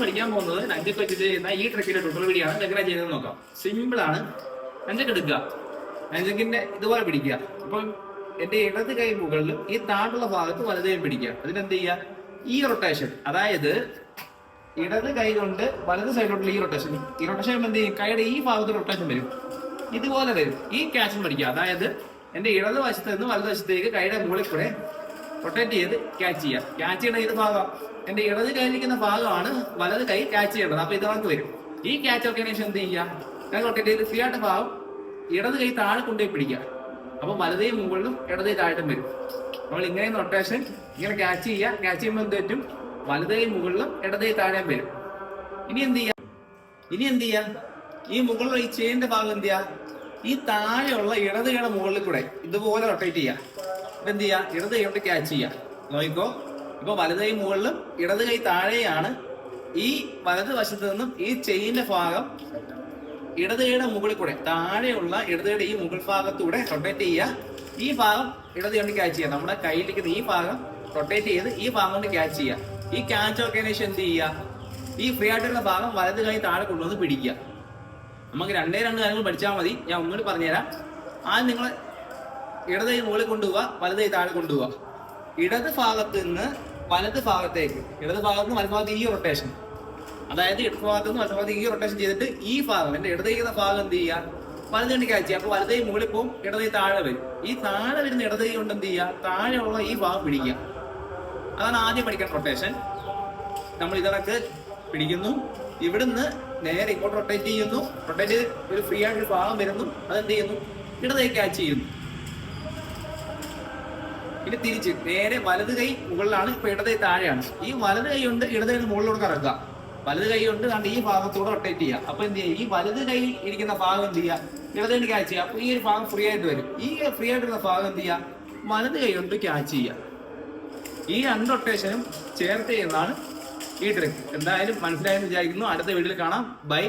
പഠിക്കാൻ പോകുന്നത് നഞ്ചൊക്കെ വെച്ചിട്ട് ചെയ്യുന്ന ഈ ട്രിക്കിന്റെ ട്യൂട്ടോറിയൽ വീഡിയോ ആണ്. എങ്ങനെ ചെയ്തത് നോക്കാം. സിമ്പിൾ ആണ്. നഞ്ചൊക്കെ എടുക്കുക, നഞ്ചക്കിന്റെ ഇതുപോലെ പിടിക്കുക. അപ്പം എന്റെ ഇടത് കൈ മുകളിലും ഈ താഴെയുള്ള ഭാഗത്ത് വലത് കൈ പിടിക്കുക. അതിനെന്ത് ചെയ്യുക, ഈ റൊട്ടേഷൻ, അതായത് ഇടത് കൈ കൊണ്ട് വലത് സൈഡിലോട്ടുള്ള ഈ റൊട്ടേഷൻ എന്ത് ചെയ്യും, കൈയുടെ ഈ ഭാഗത്ത് റൊട്ടേഷൻ വരും, ഇതുപോലെ വരും. ഈ ക്യാച്ചും പഠിക്കുക, അതായത് എന്റെ ഇടത് വശത്ത് നിന്ന് വലത് വശത്തേക്ക് കൈയുടെ മുകളിൽ കൂടെ റൊട്ടേറ്റ് ചെയ്ത് ക്യാച്ച് ചെയ്യുക. ക്യാച്ച് ചെയ്യണ ഏത് ഭാഗം, എന്റെ ഇടത് കൈയിരിക്കുന്ന ഭാഗമാണ് വലത് കൈ ക്യാച്ച് ചെയ്യേണ്ടത്. അപ്പൊ ഇതവർക്ക് വരും. ഈ ക്യാച്ച് ഒക്കെ എന്ത് ചെയ്യുക, റൊട്ടേറ്റ് ചെയ്ത് ഫ്രീ ആയിട്ട് ഭാഗം ഇടത് കൈ താഴെ കൊണ്ടുപോയി പിടിക്കുക. അപ്പൊ വലത് കൈ മുകളിലും ഇടത് കൈ താഴെയും വരും. നമ്മൾ ഇങ്ങനെ റൊട്ടേഷൻ ഇങ്ങനെ ക്യാച്ച് ചെയ്യുക. ക്യാച്ച് ചെയ്യുമ്പോൾ എന്ത് പറ്റും, വലത് കൈ മുകളിലും ഇടത് കൈ താഴെയും വരും. ഇനി എന്ത് ചെയ്യാം, ഈ മുകളിലുള്ള ഈ ചെയിന്റെ ഭാഗം എന്ത് ചെയ്യാ, ഈ താഴെയുള്ള ഇടത് കൈയുടെ മുകളിൽ കൂടെ ഇതുപോലെ റൊട്ടേറ്റ് ചെയ്യുക. എന്ത് ചെയ്യുക, ഇടത് കൈ കൊണ്ട് ക്യാച്ച് ചെയ്യുക. നോക്കിക്കോ, ഇപ്പൊ വലത് കൈ മുകളിലും ഇടത് കൈ താഴെയാണ്. ഈ വലത് വശത്ത് നിന്നും ഈ ചെയിന്റെ ഭാഗം ഇടത് കൈയുടെ മുകളിൽ കൂടെ, താഴെയുള്ള ഇടത് കൈയുടെ ഈ മുകൾ ഭാഗത്തൂടെ റൊട്ടേറ്റ് ചെയ്യുക. ഈ ഭാഗം ഇടത് കൈ കൊണ്ട് ക്യാച്ച് ചെയ്യുക. നമ്മുടെ കയ്യിലിരിക്കുന്ന ഈ ഭാഗം റൊട്ടേറ്റ് ചെയ്ത് ഈ ഭാഗം കൊണ്ട് ക്യാച്ച് ചെയ്യുക. ഈ ക്യാച്ച് ഒക്കെ എന്ത് ചെയ്യുക, ഈ ഫ്രീ ആയിട്ടുള്ള ഭാഗം വലത് കൈ താഴെ കൊണ്ടുവന്ന് പിടിക്കുക. നമുക്ക് രണ്ട് കാര്യങ്ങൾ പഠിച്ചാൽ മതി. ഞാൻ ഒന്നുകൂടി പറഞ്ഞുതരാം. ആദ്യം നിങ്ങൾ ഇടത് കൈ മുകളിൽ കൊണ്ടുപോവുക, വലത് കൈ താഴെ കൊണ്ടുപോവുക. ഇടത് ഭാഗത്ത് നിന്ന് വലത് ഭാഗത്തേക്ക്, ഇടത് ഭാഗത്ത് നിന്ന് വലത് ഭാഗത്ത് ഈ റൊട്ടേഷൻ, അതായത് ഇടത് ഭാഗത്ത് നിന്ന് വലത് ഭാഗത്ത് ഈ റൊട്ടേഷൻ ചെയ്തിട്ട് ഈ ഭാഗം എന്റെ ഇടത് കൈക്കുന്ന ഭാഗം എന്ത് ചെയ്യുക, വലത് കൈ ക്യാച്ച് ചെയ്യുക. അപ്പൊ വലത് കൈ മുകളിൽ പോകും, ഇടത് കൈ താഴെ വരും. ഈ താഴെ വരുന്ന ഇടത് കൈ കൊണ്ട് എന്ത് ചെയ്യുക, താഴെയുള്ള ഈ ഭാഗം പിടിക്കുക. അതാണ് ആദ്യം പഠിക്കേണ്ട റൊട്ടേഷൻ. നമ്മൾ ഇതിനൊക്കെ പിടിക്കുന്നു, ഇവിടുന്ന് നേരെ ഇങ്ങോട്ട് റൊട്ടേറ്റ് ചെയ്യുന്നു. റൊട്ടേറ്റ് ചെയ്ത് ഒരു ഫ്രീ ആയിട്ടൊരു ഭാഗം വരുന്നു, അതെന്ത് ചെയ്യുന്നു, ഇടത് കൈ ക്യാച്ച് ചെയ്യുന്നു. ഇനി തിരിച്ച് നേരെ വലത് കൈ മുകളിലാണ്, ഇപ്പൊ ഇടത് കൈ താഴെയാണ്. ഈ വലത് കൈ കൊണ്ട് ഇടത് കൈ മുകളിലോട്ട് കറക്കുക. വലത് കൈ കൊണ്ട് കണ്ട് ഈ ഭാഗത്തൂടെ റൊട്ടേറ്റ് ചെയ്യുക. അപ്പൊ എന്ത് ചെയ്യുക, ഈ വലത് കൈ ഇരിക്കുന്ന ഭാഗം എന്ത് ചെയ്യുക, ഇടത് കൈ ക്യാച്ച് ചെയ്യുക. അപ്പൊ ഈ ഒരു ഭാഗം ഫ്രീ ആയിട്ട് വരും. ഈ ഫ്രീ ആയിട്ടുള്ള ഭാഗം എന്ത് ചെയ്യുക, വലത് കൈ കൊണ്ട് ക്യാച്ച് ചെയ്യുക. ഈ രണ്ട് റൊട്ടേഷനും ചേർത്ത് ചെയ്യുന്നതാണ് ഈ ട്രിക്ക്. എന്തായാലും മനസ്സിലായെന്ന് വിചാരിക്കുന്നു. അടുത്ത വീഡിയോയിൽ കാണാം. ബൈ.